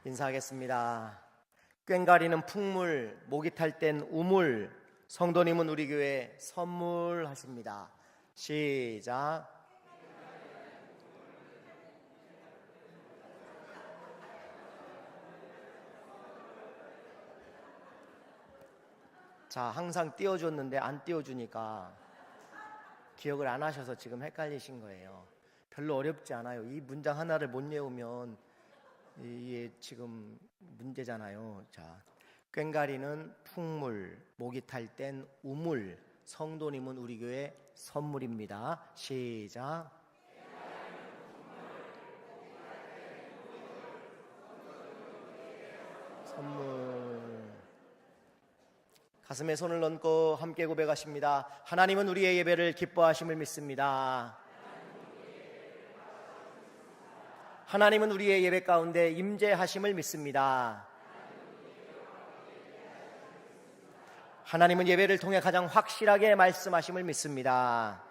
인사하겠습니다. 꽹가리는 풍물, 목이 탈 땐 우물, 성도님은 우리 교회 선물하십니다. 시작. 자, 항상 띄워줬는데 안 띄워주니까 기억을 안 하셔서 지금 헷갈리신 거예요. 별로 어렵지 않아요. 이 문장 하나를 못 외우면 이게 지금 문제잖아요. 자, 꽹가리는 풍물, 목이 탈 땐 우물, 성도님은 우리 교회 선물입니다. 시작. 선물. 가슴에 손을 얹고 함께 고백하십니다. 하나님은 우리의 예배를 기뻐하심을 믿습니다. 하나님은 우리의 예배 가운데 임재하심을 믿습니다. 하나님은 예배를 통해 가장 확실하게 말씀하심을 믿습니다.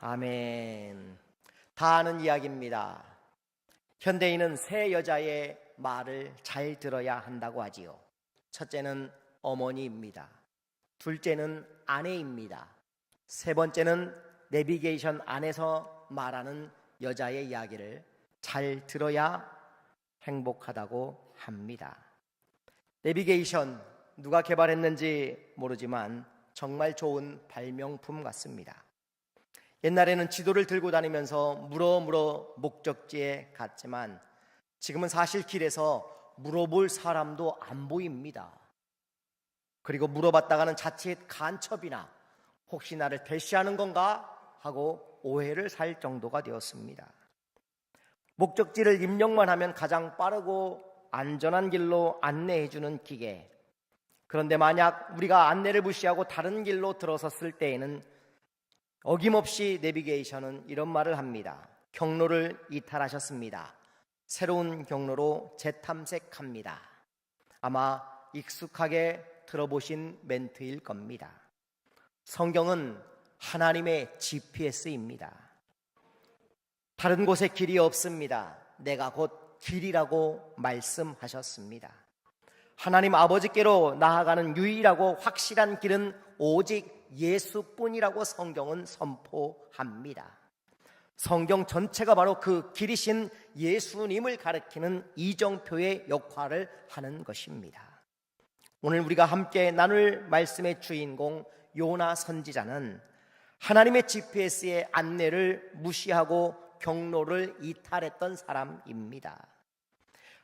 아멘. 다 아는 이야기입니다. 현대인은 세 여자의 말을 잘 들어야 한다고 하지요. 첫째는 어머니입니다. 둘째는 아내입니다. 세 번째는 내비게이션 안에서 말하는 여자의 이야기를 잘 들어야 행복하다고 합니다. 내비게이션 누가 개발했는지 모르지만 정말 좋은 발명품 같습니다. 옛날에는 지도를 들고 다니면서 물어 목적지에 갔지만 지금은 사실 길에서 물어볼 사람도 안 보입니다. 그리고 물어봤다가는 자칫 간첩이나 혹시 나를 대시하는 건가 하고 오해를 살 정도가 되었습니다. 목적지를 입력만 하면 가장 빠르고 안전한 길로 안내해주는 기계. 그런데 만약 우리가 안내를 무시하고 다른 길로 들어섰을 때에는 어김없이 내비게이션은 이런 말을 합니다. 경로를 이탈하셨습니다. 새로운 경로로 재탐색합니다. 아마 익숙하게 들어보신 멘트일 겁니다. 성경은 하나님의 GPS입니다. 다른 곳에 길이 없습니다. 내가 곧 길이라고 말씀하셨습니다. 하나님 아버지께로 나아가는 유일하고 확실한 길은 오직 예수뿐이라고 성경은 선포합니다. 성경 전체가 바로 그 길이신 예수님을 가리키는 이정표의 역할을 하는 것입니다. 오늘 우리가 함께 나눌 말씀의 주인공 요나 선지자는 하나님의 GPS의 안내를 무시하고 경로를 이탈했던 사람입니다.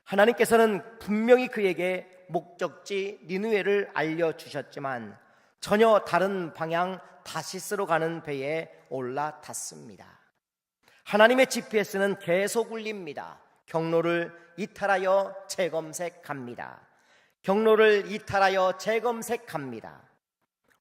하나님께서는 분명히 그에게 목적지 니느웨를 알려주셨지만 전혀 다른 방향 다시스로 가는 배에 올라탔습니다. 하나님의 GPS는 계속 울립니다. 경로를 이탈하여 재검색합니다. 경로를 이탈하여 재검색합니다.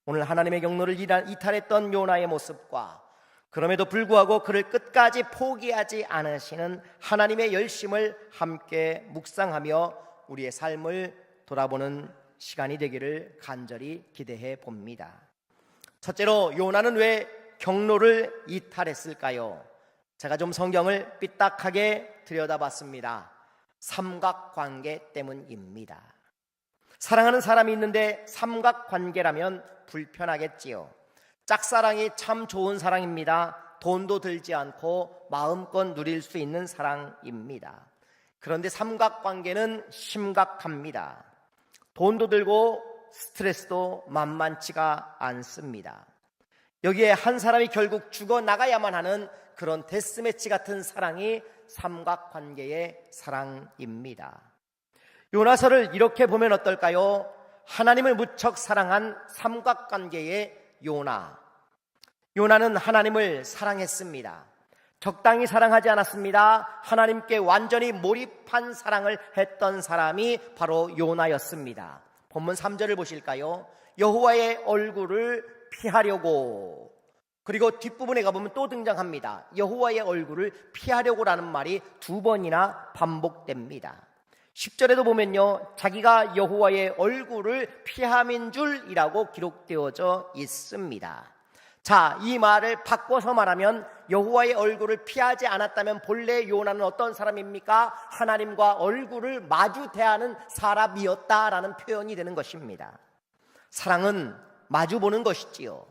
오늘 하나님의 경로를 이탈했던 요나의 모습과 그럼에도 불구하고 그를 끝까지 포기하지 않으시는 하나님의 열심을 함께 묵상하며 우리의 삶을 돌아보는 시간이 되기를 간절히 기대해 봅니다. 첫째로 요나는 왜 경로를 이탈했을까요? 제가 좀 성경을 삐딱하게 들여다봤습니다. 삼각관계 때문입니다. 사랑하는 사람이 있는데 삼각관계라면 불편하겠지요. 짝사랑이 참 좋은 사랑입니다. 돈도 들지 않고 마음껏 누릴 수 있는 사랑입니다. 그런데 삼각관계는 심각합니다. 돈도 들고 스트레스도 만만치가 않습니다. 여기에 한 사람이 결국 죽어나가야만 하는 그런 데스매치 같은 사랑이 삼각관계의 사랑입니다. 요나서를 이렇게 보면 어떨까요? 하나님을 무척 사랑한 삼각관계의 요나. 요나는 하나님을 사랑했습니다. 적당히 사랑하지 않았습니다. 하나님께 완전히 몰입한 사랑을 했던 사람이 바로 요나였습니다. 본문 3절을 보실까요? 여호와의 얼굴을 피하려고. 그리고 뒷부분에 가보면 또 등장합니다. 여호와의 얼굴을 피하려고라는 말이 2번이나 반복됩니다. 10절에도 보면요, 자기가 여호와의 얼굴을 피함인 줄이라고 기록되어져 있습니다. 자, 이 말을 바꿔서 말하면 여호와의 얼굴을 피하지 않았다면 본래 요나는 어떤 사람입니까? 하나님과 얼굴을 마주 대하는 사람이었다라는 표현이 되는 것입니다. 사랑은 마주보는 것이지요.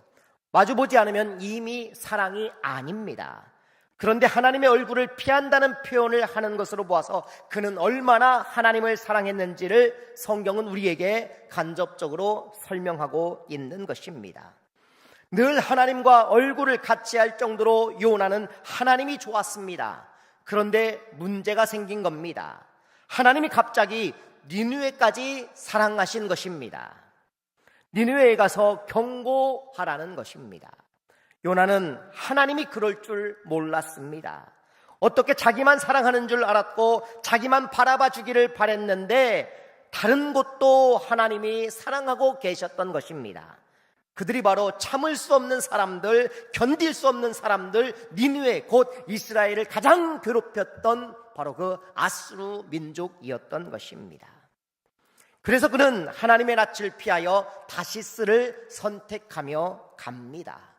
마주보지 않으면 이미 사랑이 아닙니다. 그런데 하나님의 얼굴을 피한다는 표현을 하는 것으로 보아서 그는 얼마나 하나님을 사랑했는지를 성경은 우리에게 간접적으로 설명하고 있는 것입니다. 늘 하나님과 얼굴을 같이 할 정도로 요나는 하나님이 좋았습니다. 그런데 문제가 생긴 겁니다. 하나님이 갑자기 니느웨까지 사랑하신 것입니다. 니느웨에 가서 경고하라는 것입니다. 요나는 하나님이 그럴 줄 몰랐습니다. 어떻게 자기만 사랑하는 줄 알았고 자기만 바라봐 주기를 바랬는데 다른 곳도 하나님이 사랑하고 계셨던 것입니다. 그들이 바로 참을 수 없는 사람들, 견딜 수 없는 사람들, 니느웨 곧 이스라엘을 가장 괴롭혔던 바로 그 아수르 민족이었던 것입니다. 그래서 그는 하나님의 낯을 피하여 다시스를 선택하며 갑니다.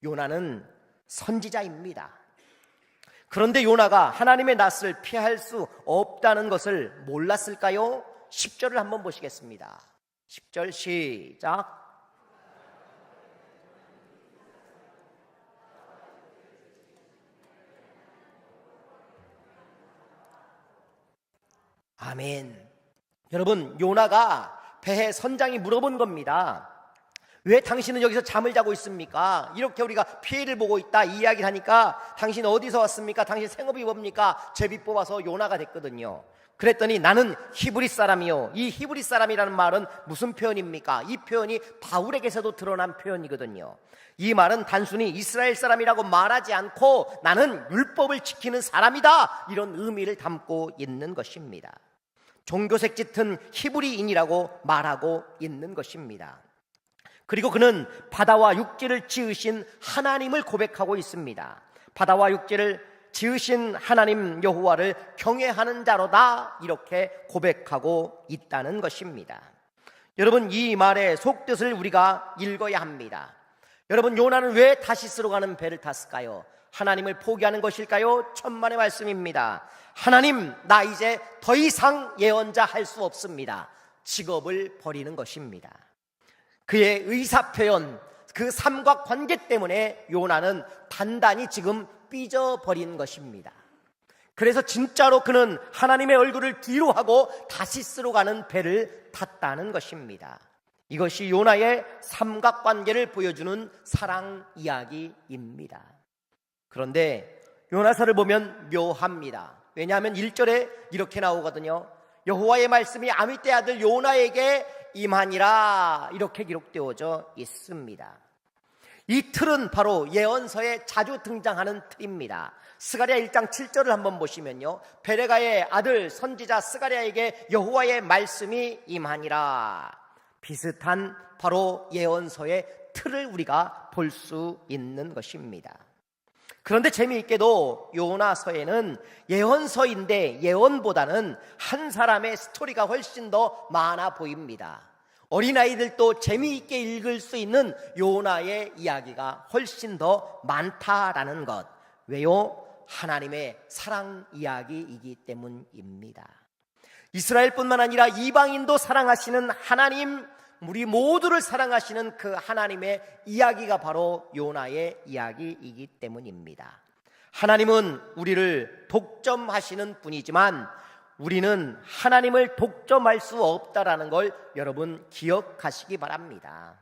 요나는 선지자입니다. 그런데 요나가 하나님의 낯을 피할 수 없다는 것을 몰랐을까요? 10절을 한번 보시겠습니다. 10절 시작. 아멘. 여러분, 요나가 배에 선장이 물어본 겁니다. 왜 당신은 여기서 잠을 자고 있습니까? 이렇게 우리가 피해를 보고 있다 이 이야기를 하니까 당신 어디서 왔습니까? 당신 생업이 뭡니까? 제비 뽑아서 요나가 됐거든요. 그랬더니 나는 히브리 사람이요. 이 히브리 사람이라는 말은 무슨 표현입니까? 이 표현이 바울에게서도 드러난 표현이거든요. 이 말은 단순히 이스라엘 사람이라고 말하지 않고 나는 율법을 지키는 사람이다, 이런 의미를 담고 있는 것입니다. 종교색 짙은 히브리인이라고 말하고 있는 것입니다. 그리고 그는 바다와 육지를 지으신 하나님을 고백하고 있습니다. 바다와 육지를 지으신 하나님 여호와를 경외하는 자로다, 이렇게 고백하고 있다는 것입니다. 여러분, 이 말의 속뜻을 우리가 읽어야 합니다. 여러분, 요나는 왜 다시스로 가는 배를 탔을까요? 하나님을 포기하는 것일까요? 천만의 말씀입니다. 하나님, 나 이제 더 이상 예언자 할 수 없습니다. 직업을 버리는 것입니다. 그의 의사표현, 그 삼각관계 때문에 요나는 단단히 지금 삐져버린 것입니다. 그래서 진짜로 그는 하나님의 얼굴을 뒤로 하고 다시스로 가는 배를 탔다는 것입니다. 이것이 요나의 삼각관계를 보여주는 사랑 이야기입니다. 그런데 요나서를 보면 묘합니다. 왜냐하면 1절에 이렇게 나오거든요. 여호와의 말씀이 아미떼 아들 요나에게 임하니라, 이렇게 기록되어져 있습니다. 이 틀은 바로 예언서에 자주 등장하는 틀입니다. 스가랴 1장 7절을 한번 보시면요, 베레가의 아들 선지자 스가랴에게 여호와의 말씀이 임하니라, 비슷한 바로 예언서의 틀을 우리가 볼 수 있는 것입니다. 그런데 재미있게도 요나서에는 예언서인데 예언보다는 한 사람의 스토리가 훨씬 더 많아 보입니다. 어린아이들도 재미있게 읽을 수 있는 요나의 이야기가 훨씬 더 많다라는 것. 왜요? 하나님의 사랑 이야기이기 때문입니다. 이스라엘뿐만 아니라 이방인도 사랑하시는 하나님, 우리 모두를 사랑하시는 그 하나님의 이야기가 바로 요나의 이야기이기 때문입니다. 하나님은 우리를 독점하시는 분이지만 우리는 하나님을 독점할 수 없다라는 걸 여러분 기억하시기 바랍니다.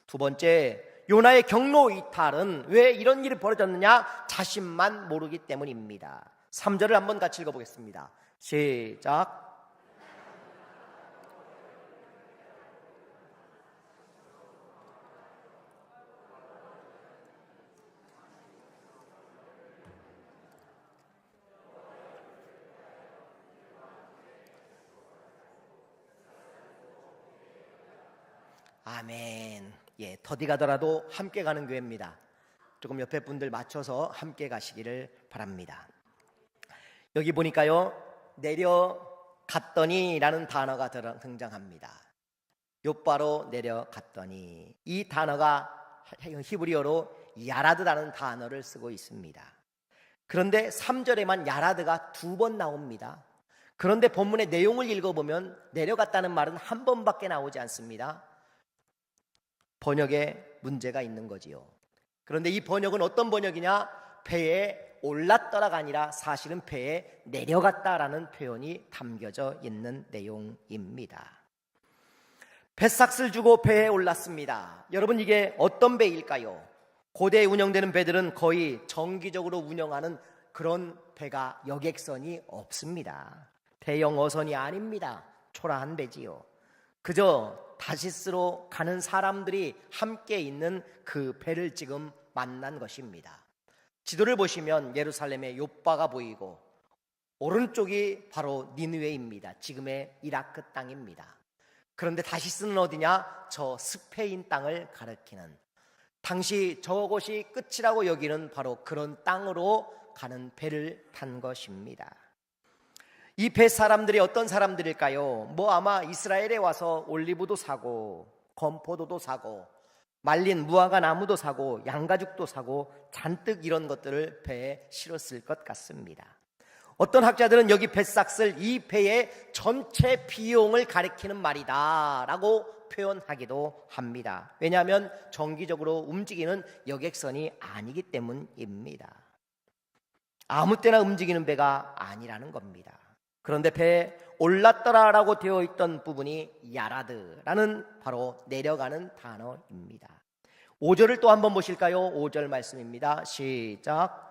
두 번째, 요나의 경로 이탈은 왜 이런 일이 벌어졌느냐? 자신만 모르기 때문입니다. 3절을 한번 같이 읽어보겠습니다. 시작. 아멘. 예, 더디 가더라도 함께 가는 교회입니다. 조금 옆에 분들 맞춰서 함께 가시기를 바랍니다. 여기 보니까요, 내려갔더니 라는 단어가 등장합니다. 욥바로 내려갔더니, 이 단어가 히브리어로 야라드라는 단어를 쓰고 있습니다. 그런데 3절에만 야라드가 2번 나옵니다. 그런데 본문의 내용을 읽어보면 내려갔다는 말은 한 번밖에 나오지 않습니다. 번역에 문제가 있는 거지요. 그런데 이 번역은 어떤 번역이냐? 배에 올랐더라가 아니라 사실은 배에 내려갔다라는 표현이 담겨져 있는 내용입니다. 뱃삭을 주고 배에 올랐습니다. 여러분, 이게 어떤 배일까요? 고대에 운영되는 배들은 거의 정기적으로 운영하는 그런 배가 여객선이 없습니다. 대형 어선이 아닙니다. 초라한 배지요. 그저 다시스로 가는 사람들이 함께 있는 그 배를 지금 만난 것입니다. 지도를 보시면 예루살렘의 욥바가 보이고 오른쪽이 바로 니느웨입니다. 지금의 이라크 땅입니다. 그런데 다시스는 어디냐? 저 스페인 땅을 가리키는, 당시 저곳이 끝이라고 여기는 바로 그런 땅으로 가는 배를 탄 것입니다. 이 배 사람들이 어떤 사람들일까요? 아마 이스라엘에 와서 올리브도 사고 건포도도 사고 말린 무화과 나무도 사고 양가죽도 사고 잔뜩 이런 것들을 배에 실었을 것 같습니다. 어떤 학자들은 여기 뱃삭을 이 배의 전체 비용을 가리키는 말이다 라고 표현하기도 합니다. 왜냐하면 정기적으로 움직이는 여객선이 아니기 때문입니다. 아무 때나 움직이는 배가 아니라는 겁니다. 그런데 배에 올랐더라라고 되어 있던 부분이 야라드라는 바로 내려가는 단어입니다. 5절을 또 한번 보실까요? 5절 말씀입니다. 시작.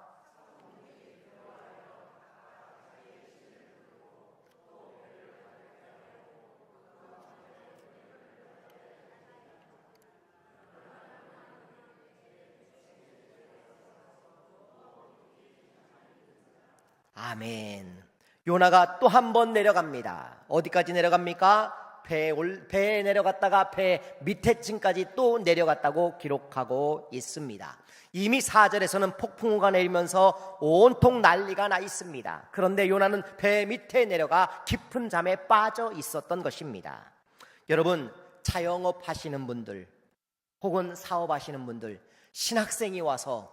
아멘. 요나가 또 한 번 내려갑니다. 어디까지 내려갑니까? 배에 내려갔다가 배 밑에 층까지 또 내려갔다고 기록하고 있습니다. 이미 4절에서는 폭풍우가 내리면서 온통 난리가 나 있습니다. 그런데 요나는 배 밑에 내려가 깊은 잠에 빠져 있었던 것입니다. 여러분, 자영업 하시는 분들 혹은 사업하시는 분들, 신학생이 와서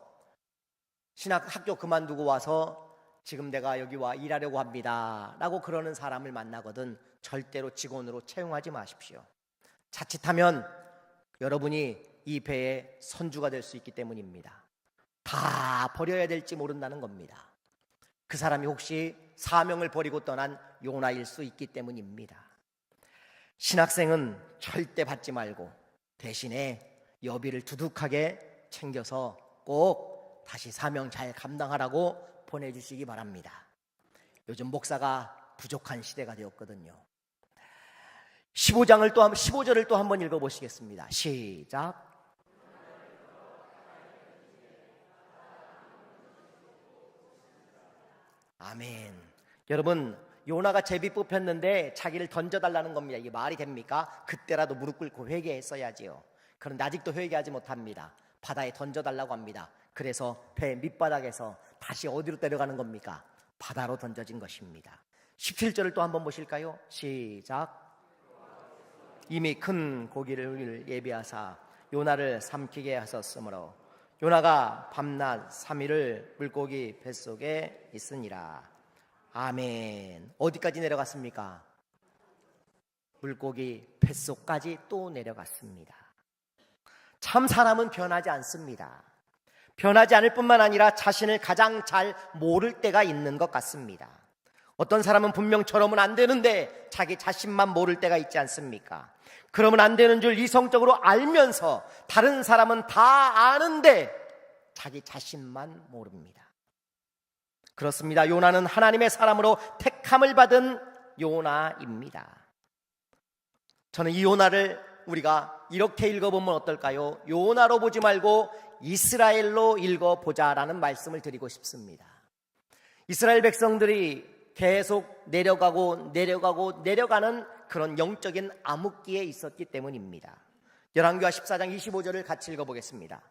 신학학교 그만두고 와서 지금 내가 여기 와 일하려고 합니다 라고 그러는 사람을 만나거든 절대로 직원으로 채용하지 마십시오. 자칫하면 여러분이 이 배의 선주가 될 수 있기 때문입니다. 다 버려야 될지 모른다는 겁니다. 그 사람이 혹시 사명을 버리고 떠난 요나일 수 있기 때문입니다. 신학생은 절대 받지 말고 대신에 여비를 두둑하게 챙겨서 꼭 다시 사명 잘 감당하라고 보내주시기 바랍니다. 요즘 목사가 부족한 시대가 되었거든요. 15절을 또 한번 읽어보시겠습니다. 시작. 아멘. 여러분, 요나가 제비 뽑혔는데 자기를 던져달라는 겁니다. 이게 말이 됩니까? 그때라도 무릎 꿇고 회개했어야지요. 그런데 아직도 회개하지 못합니다. 바다에 던져달라고 합니다. 그래서 배 밑바닥에서 다시 어디로 내려가는 겁니까? 바다로 던져진 것입니다. 17절을 또 한번 보실까요? 시작. 이미 큰 고기를 예비하사 요나를 삼키게 하셨으므로 요나가 밤낮 3일을 물고기 뱃속에 있으니라. 아멘. 어디까지 내려갔습니까? 물고기 뱃속까지 또 내려갔습니다. 참 사람은 변하지 않습니다. 변하지 않을 뿐만 아니라 자신을 가장 잘 모를 때가 있는 것 같습니다. 어떤 사람은 분명 저러면 안 되는데 자기 자신만 모를 때가 있지 않습니까? 그러면 안 되는 줄 이성적으로 알면서 다른 사람은 다 아는데 자기 자신만 모릅니다. 그렇습니다. 요나는 하나님의 사람으로 택함을 받은 요나입니다. 저는 이 요나를 우리가 이렇게 읽어보면 어떨까요? 요나로 보지 말고 이스라엘로 읽어보자라는 말씀을 드리고 싶습니다. 이스라엘 백성들이 계속 내려가는 그런 영적인 암흑기에 있었기 때문입니다. 열왕기하 14장 25절을 같이 읽어보겠습니다.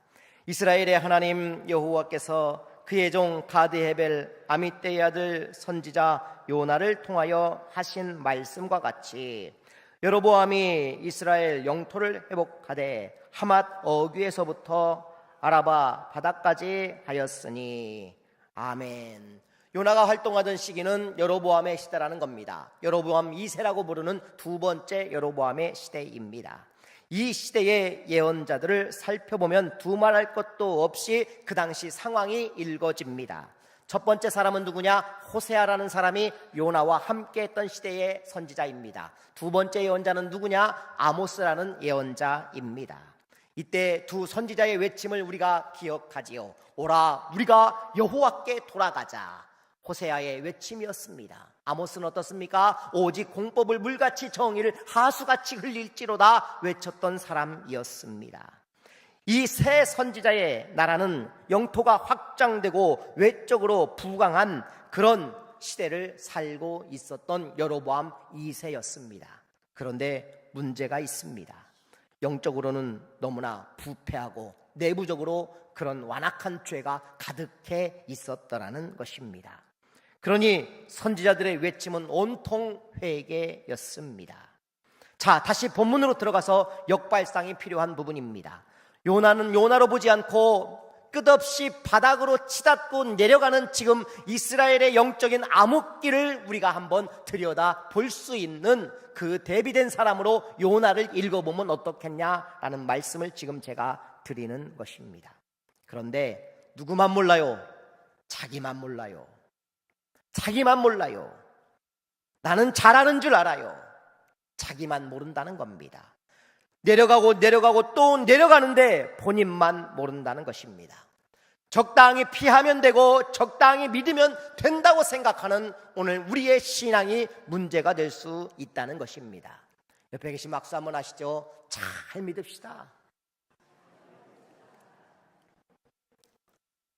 이스라엘의 하나님 여호와께서 그의 종 가드헤벨 아미떼의 아들 선지자 요나를 통하여 하신 말씀과 같이 여로보암이 이스라엘 영토를 회복하되 하맛 어귀에서부터 아라바 바다까지 하였으니. 아멘. 요나가 활동하던 시기는 여로보암의 시대라는 겁니다. 여로보암 2세라고 부르는 두 번째 여로보암의 시대입니다. 이 시대의 예언자들을 살펴보면 두말할 것도 없이 그 당시 상황이 읽어집니다. 첫 번째 사람은 누구냐? 호세아라는 사람이 요나와 함께 했던 시대의 선지자입니다. 두 번째 예언자는 누구냐? 아모스라는 예언자입니다. 이때 두 선지자의 외침을 우리가 기억하지요. 오라, 우리가 여호와께 돌아가자. 호세아의 외침이었습니다. 아모스는 어떻습니까? 오직 공법을 물같이 정의를 하수같이 흘릴지로다 외쳤던 사람이었습니다. 이 세 선지자의 나라는 영토가 확장되고 외적으로 부강한 그런 시대를 살고 있었던 여로보암 2세였습니다. 그런데 문제가 있습니다. 영적으로는 너무나 부패하고 내부적으로 그런 완악한 죄가 가득해 있었더라는 것입니다. 그러니 선지자들의 외침은 온통 회개였습니다. 자, 다시 본문으로 들어가서 역발상이 필요한 부분입니다. 요나는 요나로 보지 않고 끝없이 바닥으로 치닫고 내려가는 지금 이스라엘의 영적인 암흑기를 우리가 한번 들여다 볼 수 있는 그 대비된 사람으로 요나를 읽어보면 어떻겠냐라는 말씀을 지금 제가 드리는 것입니다. 그런데 누구만 몰라요? 자기만 몰라요. 자기만 몰라요. 나는 잘하는 줄 알아요. 자기만 모른다는 겁니다. 내려가고 내려가고 또 내려가는데 본인만 모른다는 것입니다. 적당히 피하면 되고 적당히 믿으면 된다고 생각하는 오늘 우리의 신앙이 문제가 될 수 있다는 것입니다. 옆에 계신 박수 한번 하시죠. 잘 믿읍시다.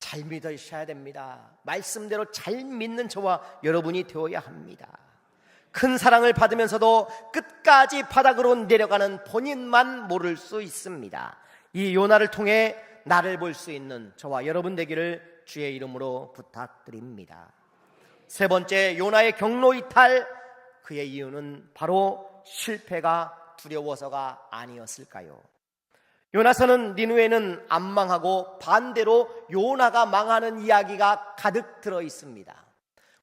잘 믿으셔야 됩니다. 말씀대로 잘 믿는 저와 여러분이 되어야 합니다. 큰 사랑을 받으면서도 끝까지 바닥으로 내려가는 본인만 모를 수 있습니다. 이 요나를 통해 나를 볼 수 있는 저와 여러분 되기를 주의 이름으로 부탁드립니다. 세 번째, 요나의 경로 이탈. 그의 이유는 바로 실패가 두려워서가 아니었을까요? 요나서는 니느웨는 안 망하고 반대로 요나가 망하는 이야기가 가득 들어 있습니다.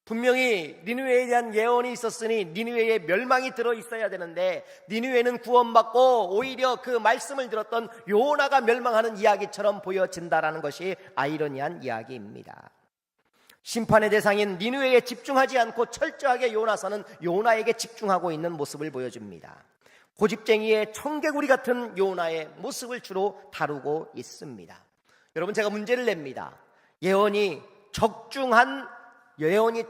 분명히 니느웨에 대한 예언이 있었으니 니느웨의 멸망이 들어 있어야 되는데 니느웨는 구원받고 오히려 그 말씀을 들었던 요나가 멸망하는 이야기처럼 보여진다라는 것이 아이러니한 이야기입니다. 심판의 대상인 니느웨에 집중하지 않고 철저하게 요나서는 요나에게 집중하고 있는 모습을 보여줍니다. 고집쟁이의 청개구리 같은 요나의 모습을 주로 다루고 있습니다. 여러분, 제가 문제를 냅니다. 예언이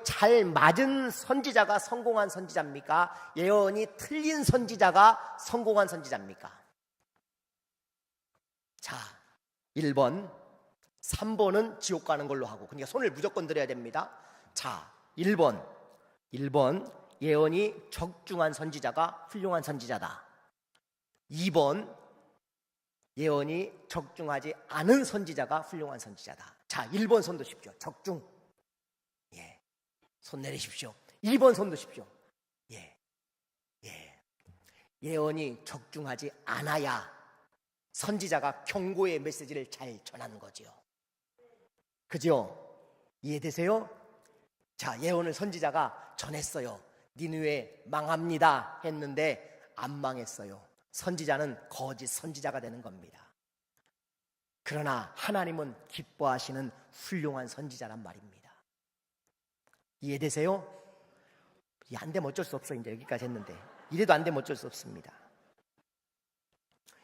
잘 맞은 선지자가 성공한 선지자입니까? 예언이 틀린 선지자가 성공한 선지자입니까? 자, 1번, 3번은 지옥 가는 걸로 하고, 그러니까 손을 무조건 들어야 됩니다. 자, 1번 예언이 적중한 선지자가 훌륭한 선지자다. 2번 예언이 적중하지 않은 선지자가 훌륭한 선지자다. 자, 1번 손 드십시오. 적중. 예, 손 내리십시오. 2번 손 드십시오. 예언이 적중하지 않아야 선지자가 경고의 메시지를 잘 전하는 거죠. 그죠? 이해되세요? 자, 예언을 선지자가 전했어요. 니느웨 망합니다 했는데 안 망했어요. 선지자는 거짓 선지자가 되는 겁니다. 그러나 하나님은 기뻐하시는 훌륭한 선지자란 말입니다. 이해되세요? 안 되면 어쩔 수 없어요. 이제 여기까지 했는데 이래도 안 되면 어쩔 수 없습니다.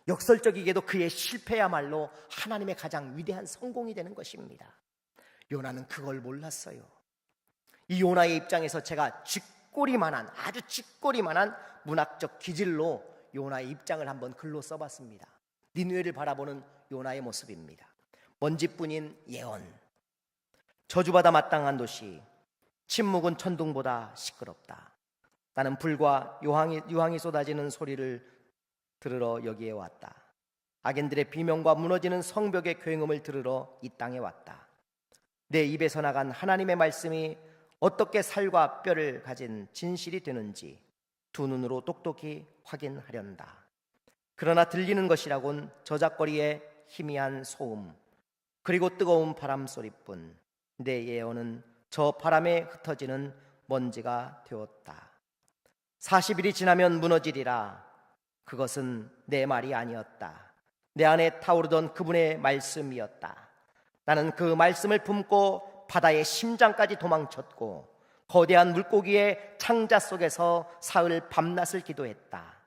역설적이게도 그의 실패야말로 하나님의 가장 위대한 성공이 되는 것입니다. 요나는 그걸 몰랐어요. 이 요나의 입장에서 제가 아주 쥐꼬리만한 문학적 기질로 요나의 입장을 한번 글로 써봤습니다. 니느웨를 바라보는 요나의 모습입니다. 먼지뿐인 예언, 저주받아 마땅한 도시, 침묵은 천둥보다 시끄럽다. 나는 불과 유황이 쏟아지는 소리를 들으러 여기에 왔다. 악인들의 비명과 무너지는 성벽의 굉음을 들으러 이 땅에 왔다. 내 입에서 나간 하나님의 말씀이 어떻게 살과 뼈를 가진 진실이 되는지 두 눈으로 똑똑히 확인하련다. 그러나 들리는 것이라곤 저작거리의 희미한 소음, 그리고 뜨거운 바람 소리뿐. 내 예언은 저 바람에 흩어지는 먼지가 되었다. 40일이 지나면 무너지리라. 그것은 내 말이 아니었다. 내 안에 타오르던 그분의 말씀이었다. 나는 그 말씀을 품고 바다의 심장까지 도망쳤고 거대한 물고기의 창자 속에서 사흘 밤낮을 기도했다.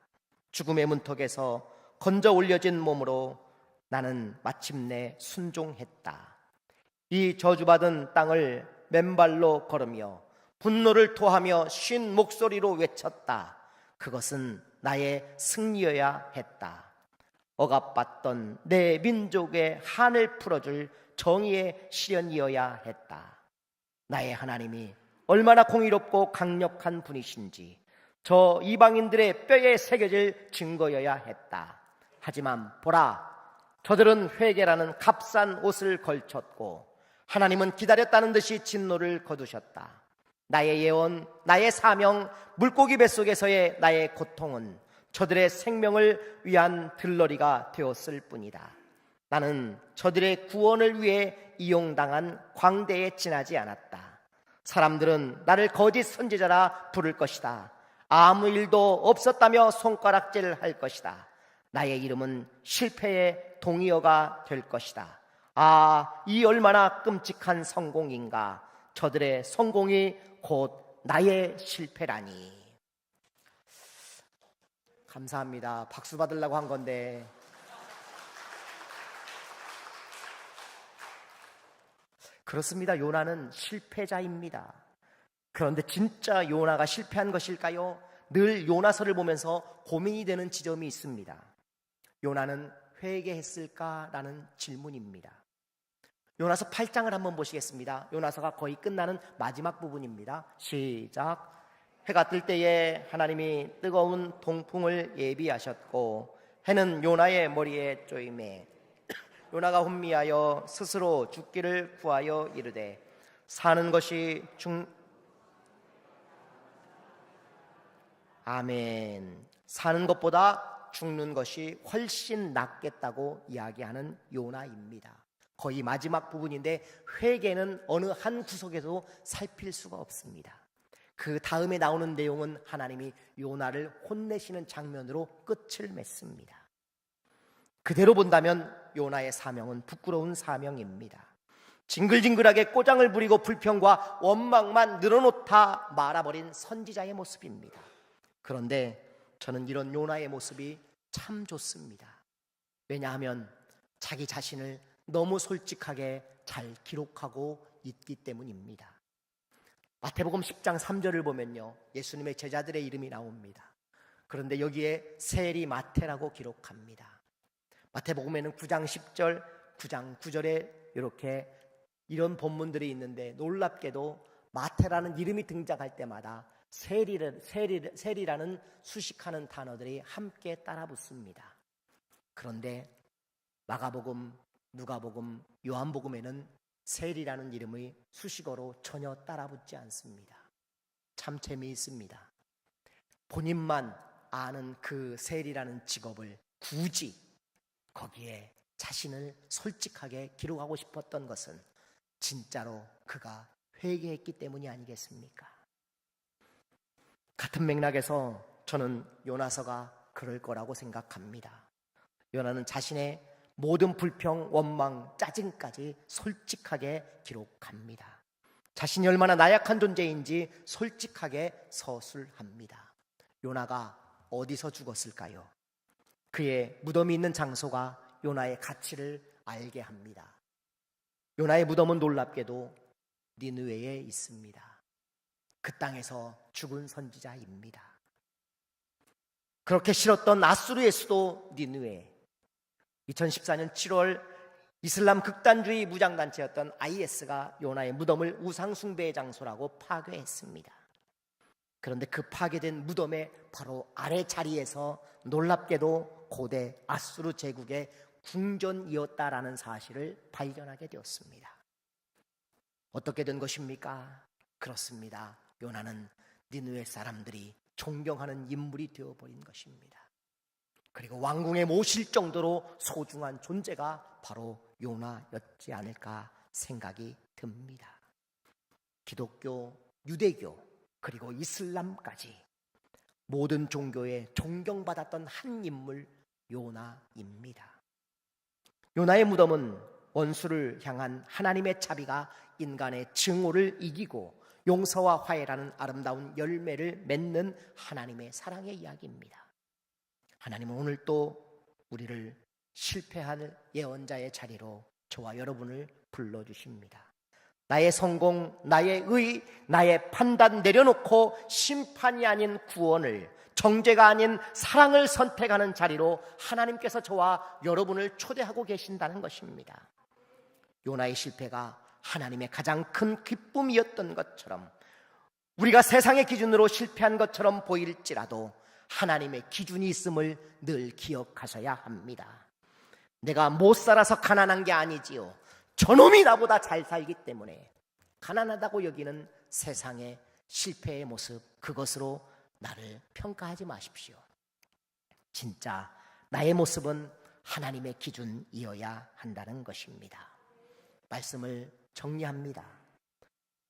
죽음의 문턱에서 건져 올려진 몸으로 나는 마침내 순종했다. 이 저주받은 땅을 맨발로 걸으며 분노를 토하며 쉰 목소리로 외쳤다. 그것은 나의 승리여야 했다. 억압받던 내 민족의 한을 풀어줄 정의의 실현이어야 했다. 나의 하나님이 얼마나 공의롭고 강력한 분이신지 저 이방인들의 뼈에 새겨질 증거여야 했다. 하지만 보라, 저들은 회개라는 값싼 옷을 걸쳤고 하나님은 기다렸다는 듯이 진노를 거두셨다. 나의 예언, 나의 사명, 물고기 뱃속에서의 나의 고통은 저들의 생명을 위한 들러리가 되었을 뿐이다. 나는 저들의 구원을 위해 이용당한 광대에 지나지 않았다. 사람들은 나를 거짓 선지자라 부를 것이다. 아무 일도 없었다며 손가락질할 것이다. 나의 이름은 실패의 동의어가 될 것이다. 아, 이 얼마나 끔찍한 성공인가. 저들의 성공이 곧 나의 실패라니. 감사합니다. 박수 받으려고 한 건데. 그렇습니다. 요나는 실패자입니다. 그런데 진짜 요나가 실패한 것일까요? 늘 요나서를 보면서 고민이 되는 지점이 있습니다. 요나는 회개했을까라는 질문입니다. 요나서 8장을 한번 보시겠습니다. 요나서가 거의 끝나는 마지막 부분입니다. 시작. 해가 뜰 때에 하나님이 뜨거운 동풍을 예비하셨고 해는 요나의 머리에 쪼이매 요나가 혼미하여 스스로 죽기를 구하여 이르되 사는 것이 아멘. 사는 것보다 죽는 것이 훨씬 낫겠다고 이야기하는 요나입니다. 거의 마지막 부분인데 회개는 어느 한 구석에도 살필 수가 없습니다. 그 다음에 나오는 내용은 하나님이 요나를 혼내시는 장면으로 끝을 맺습니다. 그대로 본다면 요나의 사명은 부끄러운 사명입니다. 징글징글하게 꼬장을 부리고 불평과 원망만 늘어놓다 말아버린 선지자의 모습입니다. 그런데 저는 이런 요나의 모습이 참 좋습니다. 왜냐하면 자기 자신을 너무 솔직하게 잘 기록하고 있기 때문입니다. 마태복음 10장 3절을 보면요, 예수님의 제자들의 이름이 나옵니다. 그런데 여기에 세리 마태라고 기록합니다. 마태복음에는 9장 10절, 9장 9절에 이렇게 이런 본문들이 있는데 놀랍게도 마태라는 이름이 등장할 때마다 세리라는 수식하는 단어들이 함께 따라 붙습니다. 그런데 마가복음, 누가복음, 요한복음에는 세리라는 이름의 수식어로 전혀 따라 붙지 않습니다. 참 재미있습니다. 본인만 아는 그 세리라는 직업을 굳이 거기에 자신을 솔직하게 기록하고 싶었던 것은 진짜로 그가 회개했기 때문이 아니겠습니까? 같은 맥락에서 저는 요나서가 그럴 거라고 생각합니다. 요나는 자신의 모든 불평, 원망, 짜증까지 솔직하게 기록합니다. 자신이 얼마나 나약한 존재인지 솔직하게 서술합니다. 요나가 어디서 죽었을까요? 그의 무덤이 있는 장소가 요나의 가치를 알게 합니다. 요나의 무덤은 놀랍게도 니느웨에 있습니다. 그 땅에서 죽은 선지자입니다. 그렇게 싫었던 아수르의 수도 니느웨, 2014년 7월 이슬람 극단주의 무장단체였던 IS가 요나의 무덤을 우상숭배의 장소라고 파괴했습니다. 그런데 그 파괴된 무덤의 바로 아래 자리에서 놀랍게도 고대 아수르 제국의 궁전이었다라는 사실을 발견하게 되었습니다. 어떻게 된 것입니까? 그렇습니다. 요나는 니느웨 사람들이 존경하는 인물이 되어버린 것입니다. 그리고 왕궁에 모실 정도로 소중한 존재가 바로 요나였지 않을까 생각이 듭니다. 기독교, 유대교, 그리고 이슬람까지 모든 종교에 존경받았던 한 인물, 요나입니다. 요나의 무덤은 원수를 향한 하나님의 자비가 인간의 증오를 이기고 용서와 화해라는 아름다운 열매를 맺는 하나님의 사랑의 이야기입니다. 하나님은 오늘 또 우리를 실패할 예언자의 자리로 저와 여러분을 불러주십니다. 나의 성공, 나의 의, 나의 판단 내려놓고 심판이 아닌 구원을, 정죄가 아닌 사랑을 선택하는 자리로 하나님께서 저와 여러분을 초대하고 계신다는 것입니다. 요나의 실패가 하나님의 가장 큰 기쁨이었던 것처럼, 우리가 세상의 기준으로 실패한 것처럼 보일지라도 하나님의 기준이 있음을 늘 기억하셔야 합니다. 내가 못 살아서 가난한 게 아니지요. 저놈이 나보다 잘 살기 때문에 가난하다고 여기는 세상의 실패의 모습, 그것으로 나를 평가하지 마십시오. 진짜 나의 모습은 하나님의 기준이어야 한다는 것입니다. 말씀을 정리합니다.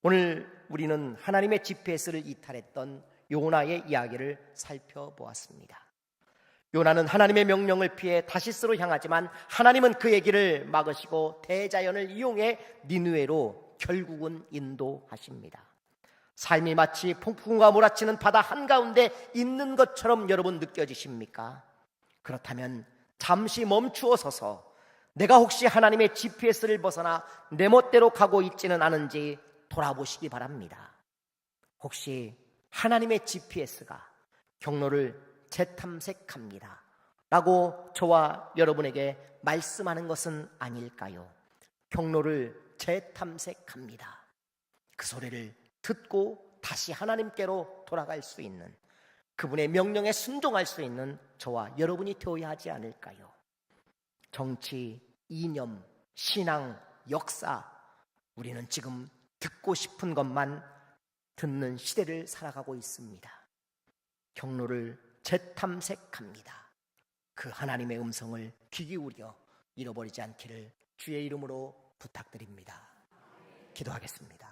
오늘 우리는 하나님의 GPS를 이탈했던 요나의 이야기를 살펴보았습니다. 요나는 하나님의 명령을 피해 다시스로 향하지만 하나님은 그의 길을 막으시고 대자연을 이용해 니느웨로 결국은 인도하십니다. 삶이 마치 폭풍과 몰아치는 바다 한가운데 있는 것처럼 여러분 느껴지십니까? 그렇다면 잠시 멈추어 서서 내가 혹시 하나님의 GPS를 벗어나 내 멋대로 가고 있지는 않은지 돌아보시기 바랍니다. 혹시 하나님의 GPS가 경로를 재탐색합니다 라고 저와 여러분에게 말씀하는 것은 아닐까요? 경로를 재탐색합니다. 그 소리를 듣고 다시 하나님께로 돌아갈 수 있는, 그분의 명령에 순종할 수 있는 저와 여러분이 되어야 하지 않을까요? 정치, 이념, 신앙, 역사, 우리는 지금 듣고 싶은 것만 듣는 시대를 살아가고 있습니다. 경로를 재탐색합니다. 그 하나님의 음성을 귀 기울여 잃어버리지 않기를 주의 이름으로 부탁드립니다. 기도하겠습니다.